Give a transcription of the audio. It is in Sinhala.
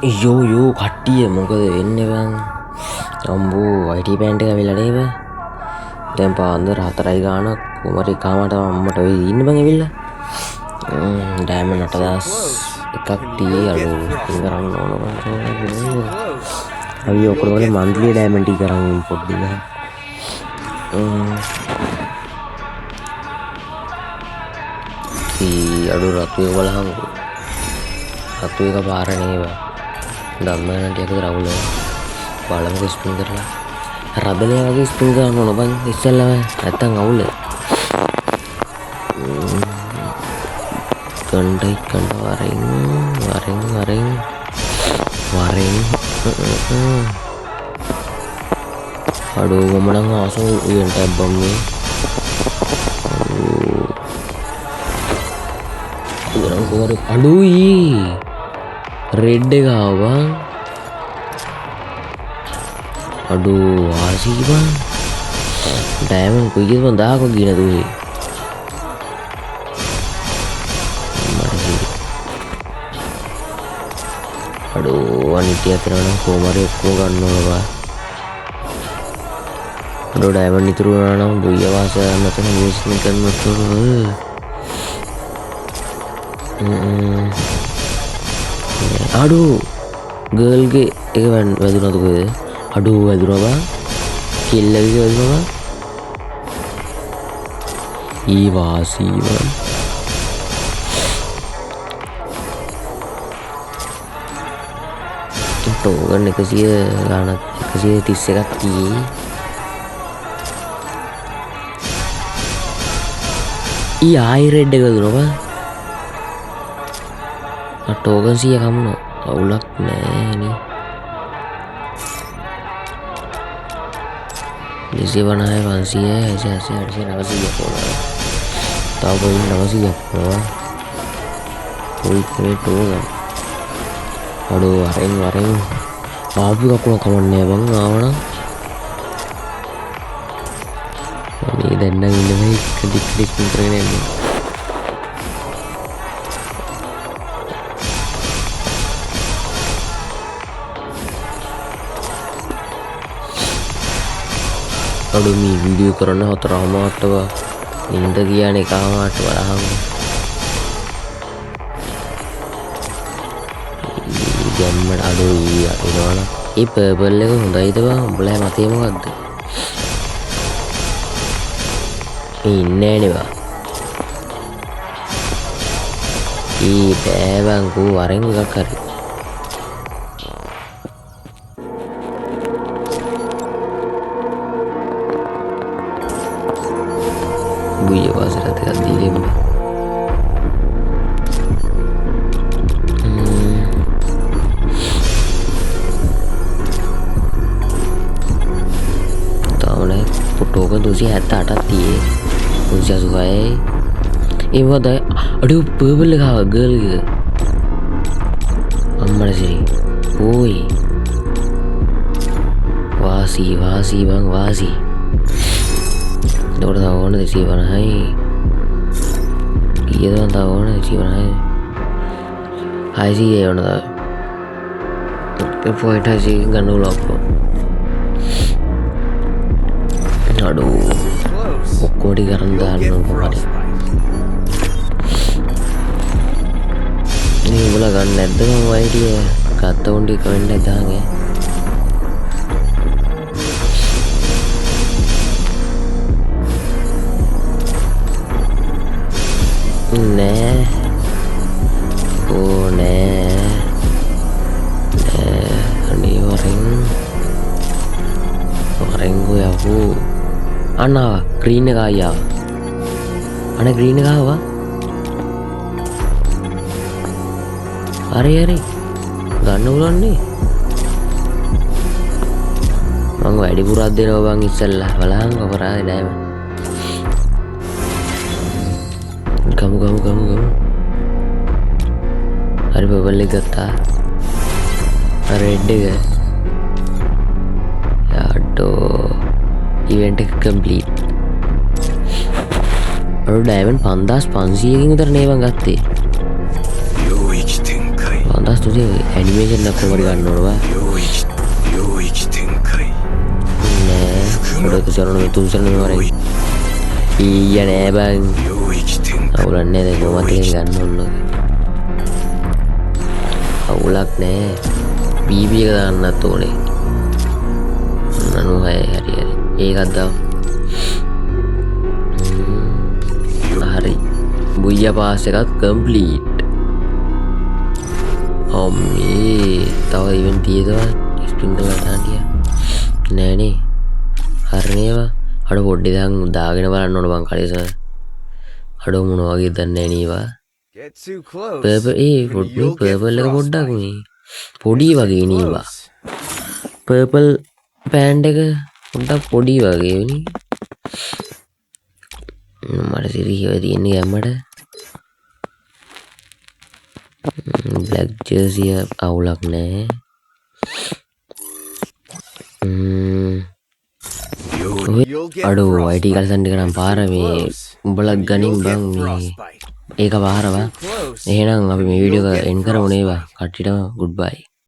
යෝ කට්ටිය මොකද වෙන්නේ බං අම්බෝ IT බෑන්ඩ් එක ඇවිල්ලා නේද දැන් පාන්දර 4යි ගානක් කොහමරි කාමට අම්මට වෙයි ඉන්න බං ඇවිල්ලා ඩයමන්ඩ් 8000 එකක් tie අඩෝ ඉතින් කරන්න ඕන බං අපි ඔක්කොම මන්ත්ලි ඩයමන්ඩ් ටී කරන් පොඩ්ඩක් අඩු රතු එක බලහන් රතු එක පාර නේද ධම්මයන් ටිකද රවුල බලමුකෝ ස්පින් කරලා රබලේ වගේ ස්පින් කරන්න ඕන බං ඉස්සෙල්ලාම නැත්තම් අවුල කණ්ඩයි කණ්ඩ වරෙන් අඩෝ මම නම් ආසෝ ඉවෙන්ට් එකක් බම්මේ අඩුයි රෙඩ් එක ආවා අඩෝ ආසී බං ඩයමන්ඩ් කොයිද බං 1000ක් ගින දුවේ අඩෝ අනිත් අතරන කොමාරි ඔක්කොම ගන්න ඕන බා අඩෝ ඩයමන්ඩ් ඉතුරු වුණා නම් දුයිය වාසය මතන ඉන්වෙස්ට්මන්ට් කරන්නත් ඕන අඩෝ ගර්ල්ගේ එක වැදුනද කොහෙද අඩෝ වැදුනා බං කිල්ලගේ වැදුනා බං ඊ වාසී බං ටෝකන් 100 ගානක් 131ක් තියේ ඊ ආයි රෙඩ් එක වැදුනා බං ටෝකන් 100 කම්න අවුලක් නෑනේ 250 500 600 800 900 තව පොයින් 900ක් පොවා කොයි ටෝකන් අඩෝ වරෙන් ආපු කකුණ කමන්නේ බං ආවනම් මේ දැන් නම් ඉන්නේ ටික් කරගෙන යන්නේ අඩු මේ වීඩියෝ කරන්න 4:00ට නින්ද කියන්නේ 1:00ට බලහන් ජම්මඩ අඩු එනවනම් ඒ පර්පල් එක හොඳයිද බං උඹලා මතේ මොකද්ද මේ ඉන්නේ නේද ඊ බෑවන් කෝ වරෙන් එකක් හරි බුය වාසරත අදීලෙම තාමනේ ෆොටෝක 278ක් තියේ 286යි ඒ වද අඩු පර්පල් එක ආව ගර්ල් එක අම්මලා සිරි ඕයි වාසි බං වාසි දොර තව ඕන 250යි කීයද බං තව ඕන 250යි 600 ඕන තව ඒ පොයින්ට් 600 ගන්න උලක්කෝ අඩෝ ඔක්කොටි කරන් දාන්න කොහොමද මේ උඹලා ගන්න නැද්ද මම අයිඩිය ගත්ත උන්ටි කමෙන්ට් එක දාන්නේ නෑ ඕ නෑ අනේ වරෙන් ගොයවු අන්නා ග්‍රීන් එක ආවා අනේ ග්‍රීන් එක ආවා හරි ගන්න උලන්නේ මං වැඩිපුරක් දෙනවා බං ඉස්සල්ලා බලහන් අපරාධ නෑම ගමු හරි පර්පල් එක ගත්තා රෙඩ් එක යාඩෝ ඉවෙන්ට් එක කම්ප්ලීට් අර ඩයමන්ඩ් 5500කින් විතර නේ මං ගත්තේ හොඳ ස්තුතියි ඇනිමේෂන් එකක් කොහොමද ගන්න ඕනවා nè udah kesuruh itu sana orang iya nè bang awulan nè gue mati kan nol awulak nè bibi kan nato nè nanu hai hari hari ada hari buaya pas sekat complete omni tahu event dia tuh sprinkle ada dia nè nih හරනේවා අඩ පොඩ්ඩි දැන් දාගෙන බලන්න ඕන බං කලිස අඩ මොන වගේ දන්නේ නේවා පර්පල් පොඩ්ඩි පර්පල් එක පොඩ්ඩක් මේ පොඩි වගේ නේවා පර්පල් පෑන්ට් එක පොඩ්ඩක් පොඩි වගේ වෙනි මට සිරිහිව තියෙන්නේ ගැම්මට බ්ලැක් ජර්සිය අවුලක් නෑ අඩු අයිටි කල්සන්ටි කරම් පාර මේ උඹලක් ගනින් බං මේ ඒක පාරවා එහෙනම් අපි මේ වීඩියෝ එක එන්ඩ් කරමු නේවා කට්ටියටම ගුඩ් බයි